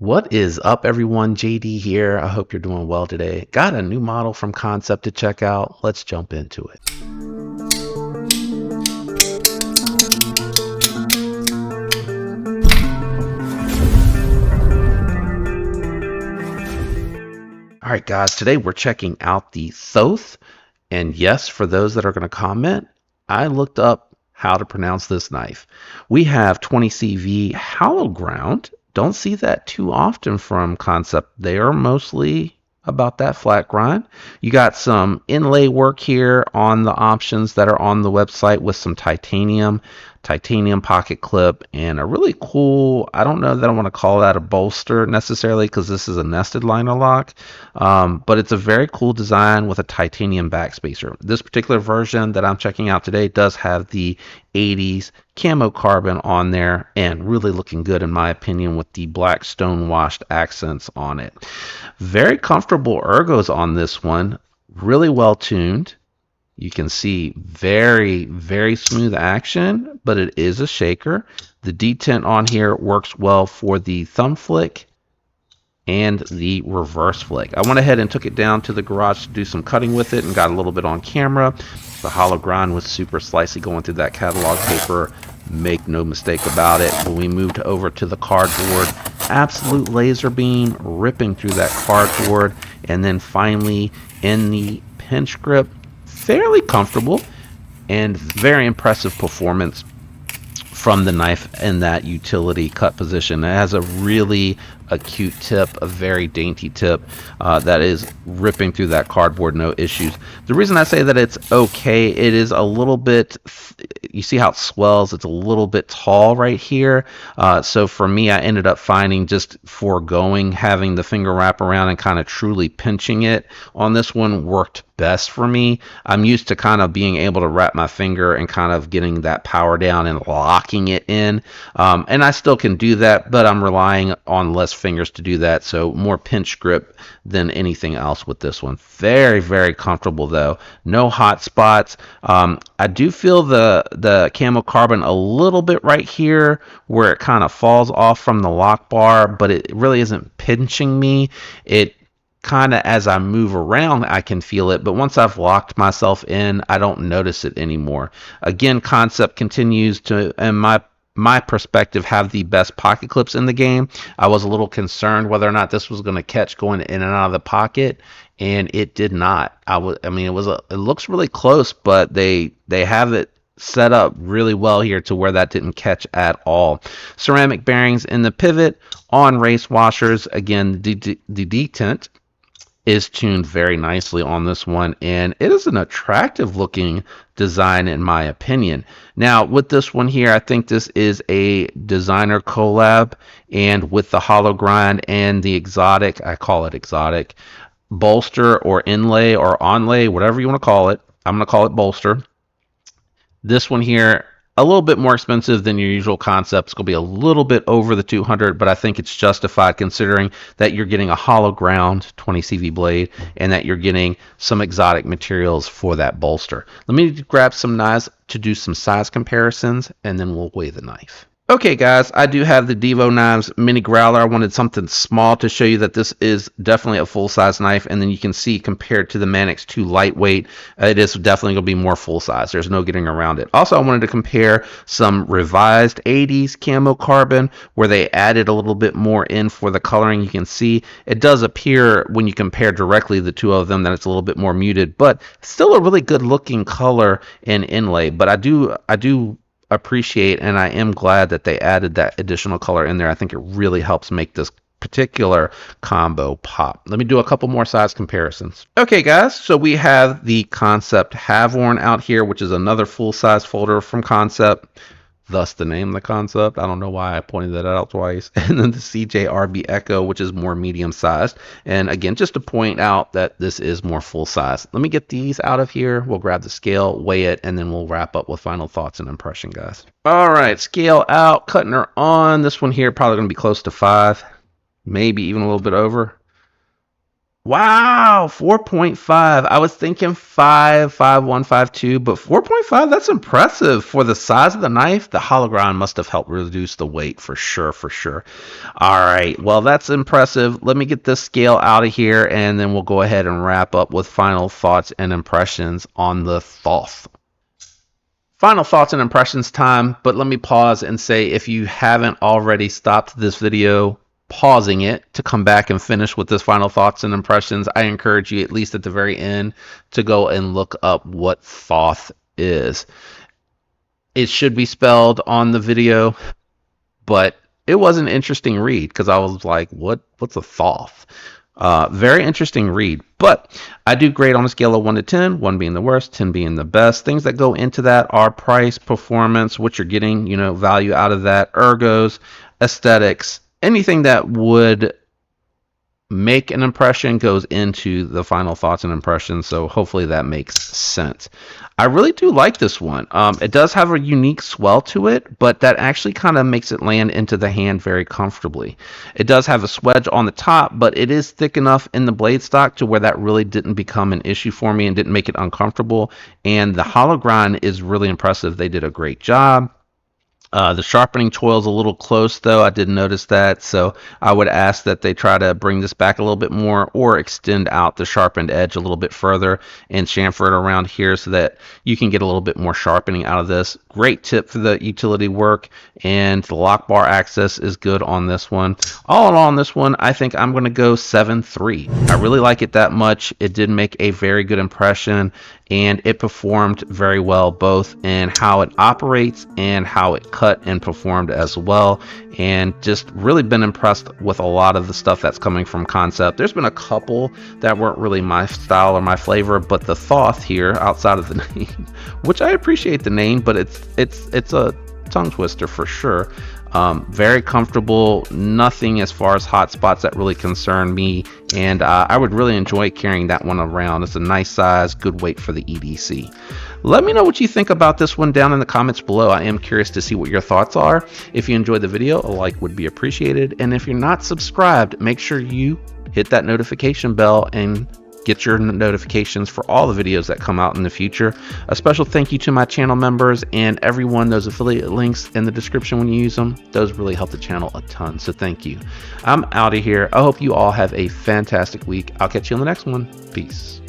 What is up, everyone? JD here. I hope you're doing well today. Got a new model from Kansept to check out. Let's jump into it. All right, guys, today we're checking out the Thoth. And yes, for those that are going to comment, I looked up how to pronounce this knife. We have 20CV hollow ground. Don't see that too often from Kansept. They are mostly about that flat grind. You got some inlay work here on the options that are on the website with some titanium pocket clip, and a really cool, I don't know that I want to call that a bolster necessarily because this is a nested liner lock, but it's a very cool design with a titanium backspacer. This particular version that I'm checking out today does have the 80s camo carbon on there, and really looking good in my opinion with the black stone washed accents on it. Very comfortable ergos on this one, really well tuned. You can see very, very smooth action, but it is a shaker. The detent on here works well for the thumb flick and the reverse flick. I went ahead and took it down to the garage to do some cutting with it and got a little bit on camera. The hollow grind was super slicey going through that catalog paper. Make no mistake about it. When we moved over to the cardboard, absolute laser beam ripping through that cardboard. And then finally in the pinch grip, fairly comfortable and very impressive performance from the knife in that utility cut position. It has a really acute tip, a very dainty tip that is ripping through that cardboard, no issues. The reason I say that it's okay, it is a little bit, you see how it swells, it's a little bit tall right here. So for me, I ended up finding just foregoing having the finger wrap around and kind of truly pinching it. On this one worked best for me. I'm used to kind of being able to wrap my finger and kind of getting that power down and locking it in. And I still can do that, but I'm relying on less fingers to do that. So more pinch grip than anything else with this one. Very, very comfortable though. No hot spots. I do feel the camo carbon a little bit right here where it kind of falls off from the lock bar, but it really isn't pinching me. It kind of, as I move around, I can feel it, but once I've locked myself in, I don't notice it anymore. Again, Kansept continues to, in my perspective, have the best pocket clips in the game. I was a little concerned whether or not this was going to catch going in and out of the pocket, and it did not. I mean, it looks really close, but they have it set up really well here to where that didn't catch at all. Ceramic bearings in the pivot on race washers. Again, the detent is tuned very nicely on this one, and it is an attractive looking design in my opinion. Now with this one here, I think this is a designer collab, and with the hollow grind and the exotic, I call it exotic, bolster or inlay or onlay, whatever you want to call it, I'm going to call it bolster. This one here, a little bit more expensive than your usual Kansept. It's going to be a little bit over the 200, but I think it's justified considering that you're getting a hollow ground 20 CV blade and that you're getting some exotic materials for that bolster. Let me grab some knives to do some size comparisons, and then we'll weigh the knife. Okay guys, I do have the Devo Knives Mini Growler. I wanted something small to show you that this is definitely a full-size knife, and then you can see compared to the Manix 2 lightweight, it is definitely going to be more full-size. There's no getting around it. Also, I wanted to compare some revised 80s camo carbon where they added a little bit more in for the coloring. You can see it does appear when you compare directly the two of them that it's a little bit more muted, but still a really good looking color and inlay. But I do appreciate, and I am glad that they added that additional color in there. I think it really helps make this particular combo pop. Let me do a couple more size comparisons. Okay guys, so we have the Kansept Havorn out here, which is another full-size folder from Kansept, thus the name of the Kansept. I don't know why I pointed that out twice. And then the CJRB Echo, which is more medium sized. And again, just to point out that this is more full size. Let me get these out of here. We'll grab the scale, weigh it, and then we'll wrap up with final thoughts and impression, guys. All right, scale out, cutting her on. This one here probably going to be close to 5, maybe even a little bit over. Wow, 4.5. I was thinking 5, 5.1, 5.2, but 4.5, that's impressive. For the size of the knife, the hologram must have helped reduce the weight for sure, for sure. All right, well, that's impressive. Let me get this scale out of here, and then we'll go ahead and wrap up with final thoughts and impressions on the Thoth. Final thoughts and impressions time, but let me pause and say if you haven't already stopped this video, pausing it to come back and finish with this final thoughts and impressions, I encourage you at least at the very end to go and look up what Thoth is. It should be spelled on the video, but it was an interesting read because I was like, what's a Thoth? Very interesting read, but I do grade on a scale of 1 to 10, 1 being the worst, 10 being the best. Things that go into that are price, performance, what you're getting, value out of that, ergos, aesthetics, anything that would make an impression goes into the final thoughts and impressions, so hopefully that makes sense. I really do like this one. It does have a unique swell to it, but that actually kind of makes it land into the hand very comfortably. It does have a swedge on the top, but it is thick enough in the blade stock to where that really didn't become an issue for me and didn't make it uncomfortable. And the hollow grind is really impressive. They did a great job. The sharpening toil is a little close, though. I did notice that, so I would ask that they try to bring this back a little bit more or extend out the sharpened edge a little bit further and chamfer it around here so that you can get a little bit more sharpening out of this. Great tip for the utility work, and the lock bar access is good on this one. All in all, on this one, I think I'm going to go 7.3. I really like it that much. It did make a very good impression, and it performed very well both in how it operates and how it cut and performed as well, and just really been impressed with a lot of the stuff that's coming from Kansept. There's been a couple that weren't really my style or my flavor, but the Thoth here, outside of the name, which I appreciate the name, but it's a tongue twister for sure. Very comfortable, nothing as far as hot spots that really concern me, and I would really enjoy carrying that one around. It's a nice size, good weight for the EDC. Let me know what you think about this one down in the comments below. I am curious to see what your thoughts are. If you enjoyed the video, a like would be appreciated, and if you're not subscribed, make sure you hit that notification bell and get your notifications for all the videos that come out in the future. A special thank you to my channel members and everyone. Those affiliate links in the description when you use them, those really help the channel a ton, so thank you. I'm out of here. I hope you all have a fantastic week. I'll catch you on the next one. Peace.